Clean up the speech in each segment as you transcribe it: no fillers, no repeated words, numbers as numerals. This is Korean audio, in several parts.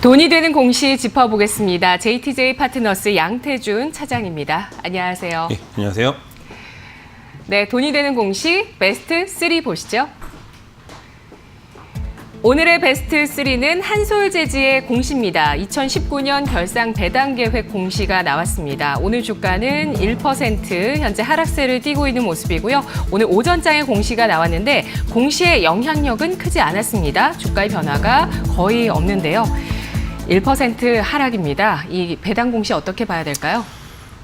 돈이 되는 공시 짚어보겠습니다. JTJ 파트너스 양태준 차장입니다. 안녕하세요. 네, 안녕하세요. 네, 돈이 되는 공시 베스트 3 보시죠. 오늘의 베스트 3는 한솔재지의 공시입니다. 2019년 결상 배당 계획 공시가 나왔습니다. 오늘 주가는 1% 현재 하락세를 띠고 있는 모습이고요. 오늘 오전장에 공시가 나왔는데 공시의 영향력은 크지 않았습니다. 주가의 변화가 거의 없는데요. 1% 하락입니다. 이 배당 공시 어떻게 봐야 될까요?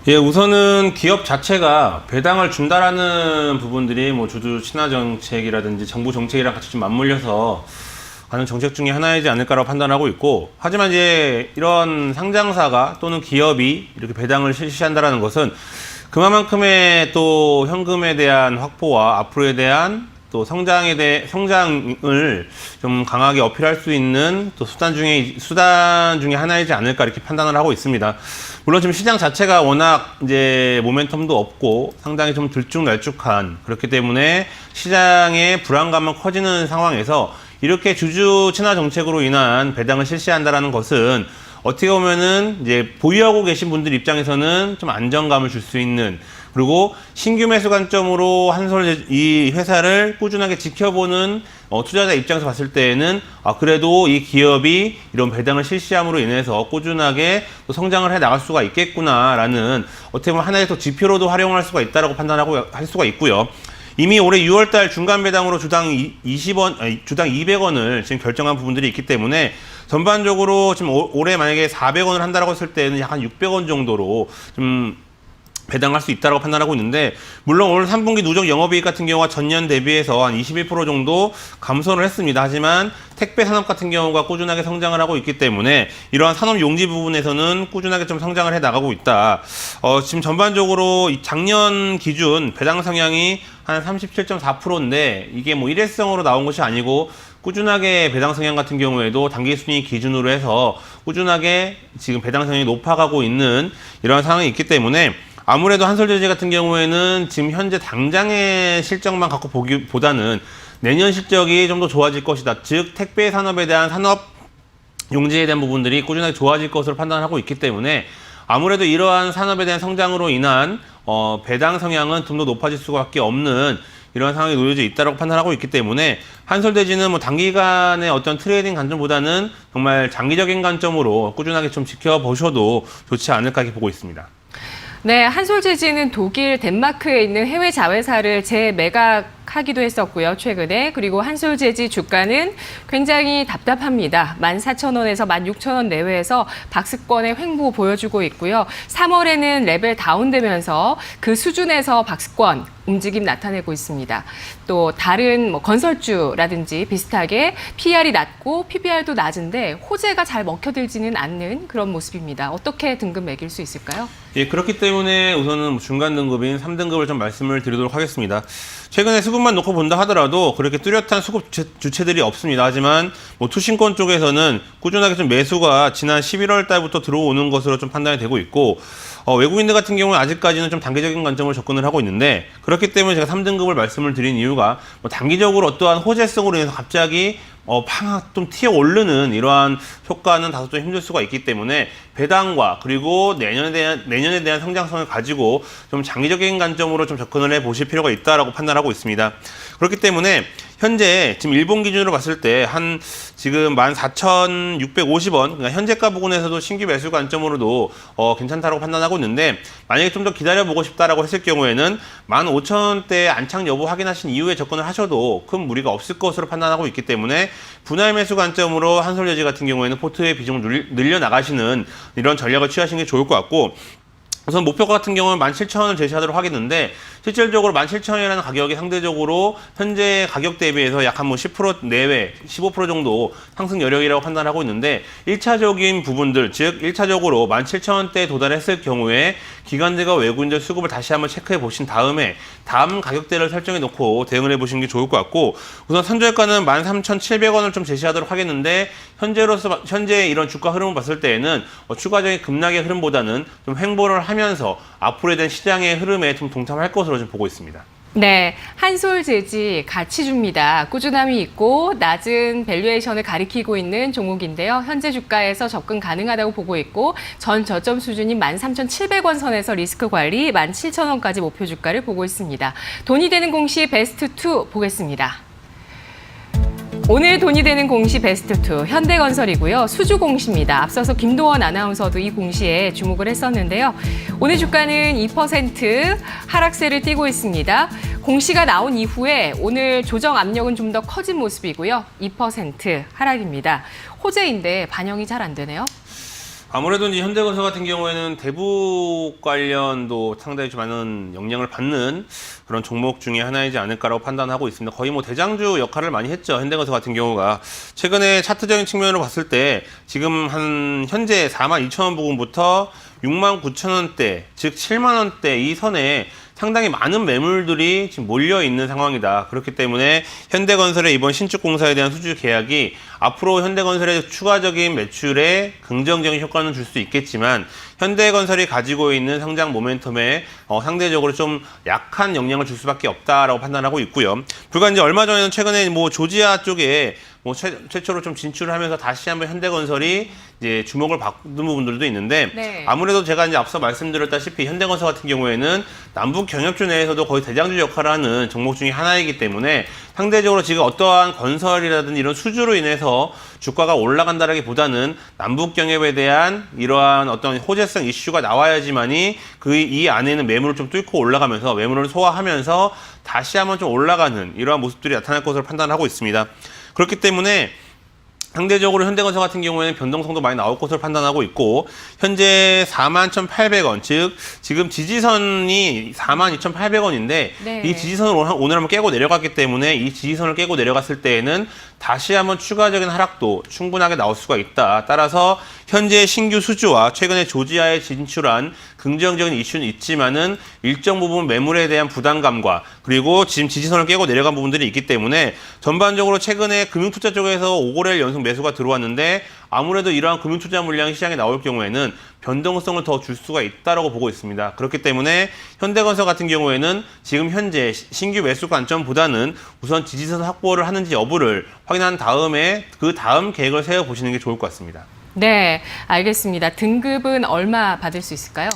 예, 우선은 기업 자체가 배당을 준다라는 부분들이 뭐 주주 친화 정책이라든지 정부 정책이랑 같이 좀 맞물려서 가는 정책 중에 하나이지 않을까라고 판단하고 있고, 하지만 이제 이런 상장사가 또는 기업이 이렇게 배당을 실시한다라는 것은 그만큼의 또 현금에 대한 확보와 앞으로에 대한 또 성장을 좀 강하게 어필할 수 있는 또 수단 중에 하나이지 않을까 이렇게 판단을 하고 있습니다. 물론 지금 시장 자체가 워낙 이제 모멘텀도 없고 상당히 좀 들쭉날쭉한, 그렇기 때문에 시장의 불안감은 커지는 상황에서 이렇게 주주 친화 정책으로 인한 배당을 실시한다라는 것은 어떻게 보면은 이제 보유하고 계신 분들 입장에서는 좀 안정감을 줄 수 있는, 그리고 신규 매수 관점으로 이 회사를 꾸준하게 지켜보는 투자자 입장에서 봤을 때에는 그래도 이 기업이 이런 배당을 실시함으로 인해서 꾸준하게 또 성장을 해 나갈 수가 있겠구나라는, 어떻게 보면 하나의 또 지표로도 활용할 수가 있다라고 판단하고 할 수가 있고요. 이미 올해 6월달 중간 배당으로 주당 200원을 지금 결정한 부분들이 있기 때문에 전반적으로 지금 올해 만약에 400원을 한다라고 했을 때는 약 한 600원 정도로 좀 배당할 수 있다고 판단하고 있는데, 물론 오늘 3분기 누적 영업이익 같은 경우가 전년 대비해서 한 21% 정도 감소를 했습니다. 하지만 택배 산업 같은 경우가 꾸준하게 성장을 하고 있기 때문에 이러한 산업 용지 부분에서는 꾸준하게 좀 성장을 해 나가고 있다. 지금 전반적으로 작년 기준 배당 성향이 한 37.4%인데 이게 뭐 일회성으로 나온 것이 아니고 꾸준하게 배당 성향 같은 경우에도 단기 순이익 기준으로 해서 꾸준하게 지금 배당 성향이 높아가고 있는 이런 상황이 있기 때문에, 아무래도 한솔재지 같은 경우에는 지금 현재 당장의 실적만 갖고 보기보다는 내년 실적이 좀 더 좋아질 것이다. 즉 택배 산업에 대한 산업 용지에 대한 부분들이 꾸준하게 좋아질 것으로 판단하고 있기 때문에 아무래도 이러한 산업에 대한 성장으로 인한 배당 성향은 좀 더 높아질 수밖에 없는 이런 상황이 놓여져 있다고 판단하고 있기 때문에 한솔재지는 뭐 단기간의 어떤 트레이딩 관점보다는 정말 장기적인 관점으로 꾸준하게 좀 지켜보셔도 좋지 않을까 이렇게 보고 있습니다. 네, 한솔재지는 독일, 덴마크에 있는 해외 자회사를 재매각하기도 했었고요, 최근에. 그리고 한솔재지 주가는 굉장히 답답합니다. 14,000원에서 16,000원 내외에서 박스권의 횡보 보여주고 있고요. 3월에는 레벨 다운되면서 그 수준에서 박스권 움직임 나타내고 있습니다. 또 다른 건설주라든지 비슷하게 PR이 낮고 PBR도 낮은데 호재가 잘 먹혀들지는 않는 그런 모습입니다. 어떻게 등급 매길 수 있을까요? 예, 그렇기 때문에 우선은 중간 등급인 3등급을 좀 말씀을 드리도록 하겠습니다. 최근에 수급만 놓고 본다 하더라도 그렇게 뚜렷한 수급 주체들이 없습니다. 하지만 투신권 쪽에서는 꾸준하게 좀 매수가 지난 11월 달부터 들어오는 것으로 좀 판단이 되고 있고, 외국인들 같은 경우는 아직까지는 좀 단기적인 관점으로 접근을 하고 있는데, 그렇기 때문에 제가 3등급을 말씀을 드린 이유가 단기적으로 어떠한 호재성으로 인해서 갑자기 좀 튀어 오르는 이러한 효과는 다소 좀 힘들 수가 있기 때문에 배당과 그리고 내년에 대한 성장성을 가지고 좀 장기적인 관점으로 좀 접근을 해 보실 필요가 있다라고 판단하고 있습니다. 그렇기 때문에 현재 지금 일본 기준으로 봤을 때 지금 14,650원, 그러니까 현재가 부분에서도 신규 매수 관점으로도 괜찮다고 판단하고 있는데, 만약에 좀 더 기다려보고 싶다라고 했을 경우에는 15,000원대 안착 여부 확인하신 이후에 접근을 하셔도 큰 무리가 없을 것으로 판단하고 있기 때문에 분할 매수 관점으로 한솔재지 같은 경우에는 포트의 비중을 늘려나가시는 이런 전략을 취하시는 게 좋을 것 같고, 우선 목표 같은 경우는 17,000원을 제시하도록 하겠는데, 실질적으로 17,000원이라는 가격이 상대적으로 현재 가격 대비해서 약 한 10% 내외, 15% 정도 상승 여력이라고 판단하고 있는데, 1차적인 부분들, 즉 1차적으로 17,000원대에 도달했을 경우에 기관들과 외국인들 수급을 다시 한번 체크해 보신 다음에 다음 가격대를 설정해 놓고 대응을 해 보시는 게 좋을 것 같고, 우선 선저가는 13,700원을 좀 제시하도록 하겠는데, 현재 이런 주가 흐름을 봤을 때에는 추가적인 급락의 흐름보다는 좀 횡보를 하면서 앞으로에 대한 시장의 흐름에 좀 동참할 것으로 좀 보고 있습니다. 네, 한솔재지 같이 줍니다. 꾸준함이 있고 낮은 밸류에이션을 가리키고 있는 종목인데요. 현재 주가에서 접근 가능하다고 보고 있고 전 저점 수준인 13,700원 선에서 리스크 관리 17,000원까지 목표 주가를 보고 있습니다. 돈이 되는 공시 베스트 2 보겠습니다. 오늘 돈이 되는 공시 베스트2 현대건설이고요. 수주 공시입니다. 앞서서 김도원 아나운서도 이 공시에 주목을 했었는데요. 오늘 주가는 2% 하락세를 띠고 있습니다. 공시가 나온 이후에 오늘 조정 압력은 좀 더 커진 모습이고요. 2% 하락입니다. 호재인데 반영이 잘 안 되네요. 아무래도 이제 현대건설 같은 경우에는 대북 관련도 상당히 좀 많은 영향을 받는 그런 종목 중에 하나이지 않을까라고 판단하고 있습니다. 거의 뭐 대장주 역할을 많이 했죠. 현대건설 같은 경우가. 최근에 차트적인 측면으로 봤을 때 지금 한 현재 42,000원 부근부터 69,000원대, 즉 7만원대 이 선에 상당히 많은 매물들이 지금 몰려 있는 상황이다. 그렇기 때문에 현대건설의 이번 신축 공사에 대한 수주 계약이 앞으로 현대건설의 추가적인 매출에 긍정적인 효과는 줄 수 있겠지만 현대건설이 가지고 있는 성장 모멘텀에 상대적으로 좀 약한 영향을 줄 수밖에 없다라고 판단하고 있고요. 불과 이제 얼마 전에는 최근에 뭐 조지아 쪽에 뭐 최초로 좀 진출을 하면서 다시 한번 현대건설이 이제 주목을 받는 부분들도 있는데 네. 아무래도 제가 이제 앞서 말씀드렸다시피 현대건설 같은 경우에는 남북 경협주 내에서도 거의 대장주 역할을 하는 종목 중에 하나이기 때문에 상대적으로 지금 어떠한 건설이라든지 이런 수주로 인해서 주가가 올라간다라기보다는 남북 경협에 대한 이러한 어떤 호재성 이슈가 나와야지만이 이 안에는 매물을 좀 뚫고 올라가면서 매물을 소화하면서 다시 한번 좀 올라가는 이러한 모습들이 나타날 것으로 판단하고 있습니다. 그렇기 때문에 상대적으로 현대건설 같은 경우에는 변동성도 많이 나올 것으로 판단하고 있고 현재 41,800원, 즉 지금 지지선이 42,800원인데 네. 이 지지선을 오늘 한번 깨고 내려갔기 때문에 이 지지선을 깨고 내려갔을 때에는 다시 한번 추가적인 하락도 충분하게 나올 수가 있다. 따라서 현재 신규 수주와 최근에 조지아에 진출한 긍정적인 이슈는 있지만은 일정 부분 매물에 대한 부담감과 그리고 지금 지지선을 깨고 내려간 부분들이 있기 때문에 전반적으로 최근에 금융투자 쪽에서 5거래일 연속 매수가 들어왔는데 아무래도 이러한 금융투자 물량이 시장에 나올 경우에는 변동성을 더 줄 수가 있다고 보고 있습니다. 그렇기 때문에 현대건설 같은 경우에는 지금 현재 신규 매수 관점보다는 우선 지지선 확보를 하는지 여부를 확인한 다음에 그 다음 계획을 세워보시는 게 좋을 것 같습니다. 네, 알겠습니다. 등급은 얼마 받을 수 있을까요?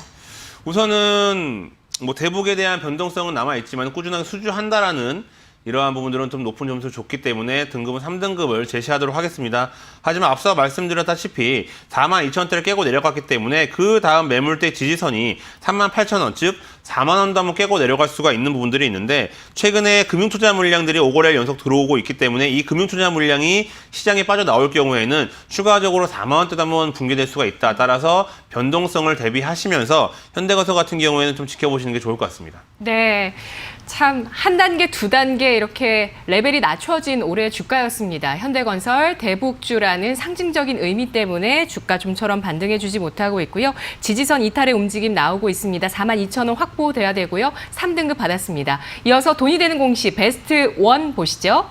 우선은 뭐 대북에 대한 변동성은 남아있지만 꾸준하게 수주한다라는 이러한 부분들은 좀 높은 점수를 줬기 때문에 등급은 3등급을 제시하도록 하겠습니다. 하지만 앞서 말씀드렸다시피 42,000원대를 깨고 내려갔기 때문에 그 다음 매물대 지지선이 38,000원, 즉 4만원도 한번 깨고 내려갈 수가 있는 부분들이 있는데 최근에 금융투자 물량들이 5거래일 연속 들어오고 있기 때문에 이 금융투자 물량이 시장에 빠져나올 경우에는 추가적으로 4만원대도 한번 붕괴될 수가 있다. 따라서 변동성을 대비하시면서 현대건설 같은 경우에는 좀 지켜보시는 게 좋을 것 같습니다. 네, 참 한 단계, 두 단계 이렇게 레벨이 낮춰진 올해 주가였습니다. 현대건설, 대북주라는 상징적인 의미 때문에 주가 좀처럼 반등해주지 못하고 있고요. 지지선 이탈의 움직임 나오고 있습니다. 42,000원 확보돼야 되고요. 3등급 받았습니다. 이어서 돈이 되는 공시 베스트 1 보시죠.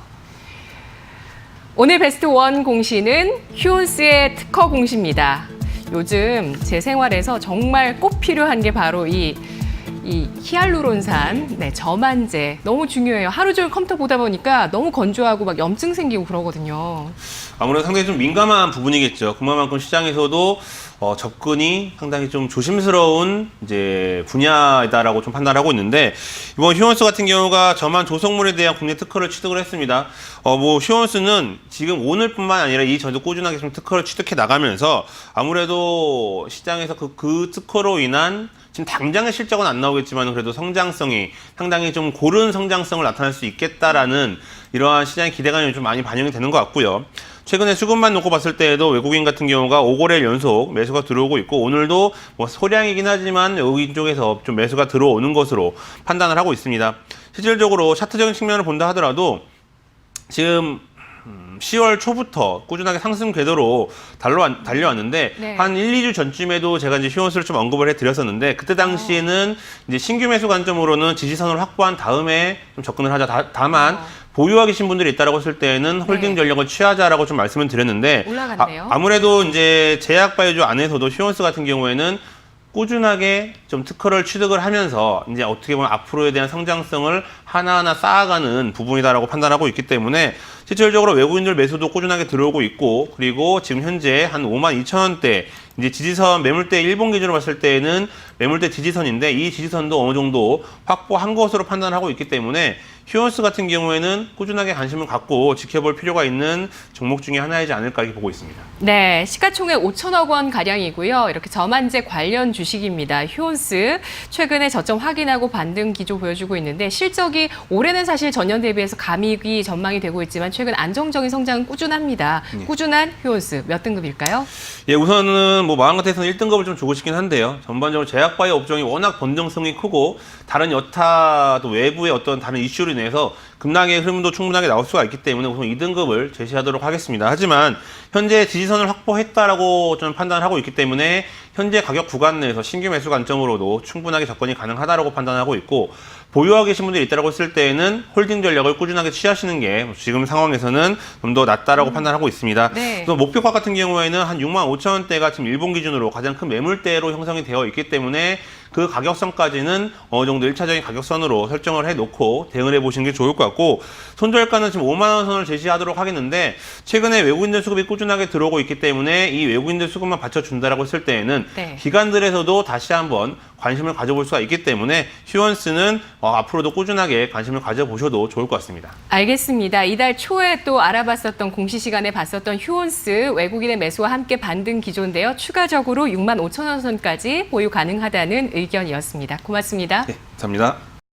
오늘 베스트 1 공시는 휴온스의 특허 공시입니다. 요즘 제 생활에서 정말 꼭 필요한 게 바로 이 히알루론산, 저만제 너무 중요해요. 하루 종일 컴퓨터 보다 보니까 너무 건조하고 막 염증 생기고 그러거든요. 아무래도 상당히 좀 민감한 부분이겠죠. 그만큼 시장에서도 접근이 상당히 좀 조심스러운 이제 분야이다라고 좀 판단하고 있는데 이번 휴원스 같은 경우가 저만 조성물에 대한 국내 특허를 취득을 했습니다. 뭐 휴원스는 지금 오늘뿐만 아니라 이전도 꾸준하게 좀 특허를 취득해 나가면서 아무래도 시장에서 그 특허로 인한 지금 당장의 실적은 안 나오겠지만 그래도 성장성이 상당히 좀 고른 성장성을 나타낼 수 있겠다라는 이러한 시장의 기대감이 좀 많이 반영이 되는 것 같고요. 최근에 수급만 놓고 봤을 때에도 외국인 같은 경우가 5거래일 연속 매수가 들어오고 있고 오늘도 뭐 소량이긴 하지만 외국인 쪽에서 좀 매수가 들어오는 것으로 판단을 하고 있습니다. 실질적으로 차트적인 측면을 본다 하더라도 지금 10월 초부터 꾸준하게 상승 궤도로 달려왔는데 네. 한 1, 2주 전쯤에도 제가 이제 휴원수를 좀 언급을 해드렸었는데 그때 당시에는 이제 신규 매수 관점으로는 지지선을 확보한 다음에 좀 접근을 하자. 다만 보유하고 계신 분들이 있다라고 했을 때는 홀딩 전략을 취하자라고 좀 말씀을 드렸는데 올라갔네요. 아무래도 이제 제약바이오주 안에서도 휴원스 같은 경우에는 꾸준하게 좀 특허를 취득을 하면서 이제 어떻게 보면 앞으로에 대한 성장성을 하나하나 쌓아가는 부분이다라고 판단하고 있기 때문에 실질적으로 외국인들 매수도 꾸준하게 들어오고 있고, 그리고 지금 현재 한 52,000원대 이제 지지선 매물대 일본 기준으로 봤을 때에는 매물대 지지선인데, 이 지지선도 어느 정도 확보한 것으로 판단하고 있기 때문에 휴원스 같은 경우에는 꾸준하게 관심을 갖고 지켜볼 필요가 있는 종목 중에 하나이지 않을까 이렇게 보고 있습니다. 네, 시가총액 5천억 원 가량이고요. 이렇게 저만재 관련 주식입니다. 휴온스 최근에 저점 확인하고 반등 기조 보여주고 있는데, 실적이 올해는 사실 전년 대비해서 감익이 전망이 되고 있지만 최근 안정적인 성장은 꾸준합니다. 꾸준한 휴온스 몇 등급일까요? 예, 우선은 뭐 마음같아서는 1등급을 좀 주고 싶긴 한데요. 전반적으로 제약바이오 업종이 워낙 변동성이 크고 다른 여타 또 외부의 어떤 다른 이슈로 인해서 급락의 흐름도 충분하게 나올 수가 있기 때문에 우선 2등급을 제시하도록 하겠습니다. 하지만 현재 지지선을 확보했다라고 저는 판단하고 있기 때문에 현재 가격 구간 내에서 신규 매수 관점으로도 충분하게 접근이 가능하다라고 판단하고 있고, 보유하고 계신 분들이 있다라고 했을 때에는 홀딩 전략을 꾸준하게 취하시는 게 지금 상황에서는 좀 더 낫다라고 판단하고 있습니다. 네. 또 목표가 같은 경우에는 한 65,000원대가 지금 일본 기준으로 가장 큰 매물대로 형성이 되어 있기 때문에 그 가격선까지는 어느 정도 1차적인 가격선으로 설정을 해놓고 대응을 해보시는 게 좋을 것 같고, 손절가는 지금 5만 원 선을 제시하도록 하겠는데, 최근에 외국인들 수급이 꾸준하게 들어오고 있기 때문에 이 외국인들 수급만 받쳐준다라고 했을 때에는 네. 기관들에서도 다시 한번 관심을 가져볼 수가 있기 때문에 휴원스는 앞으로도 꾸준하게 관심을 가져보셔도 좋을 것 같습니다. 알겠습니다. 이달 초에 또 알아봤었던 공시 시간에 봤었던 휴온스 외국인의 매수와 함께 반등 기조인데요. 추가적으로 65,000원 선까지 보유 가능하다는 의견이었습니다. 고맙습니다. 네, 감사합니다.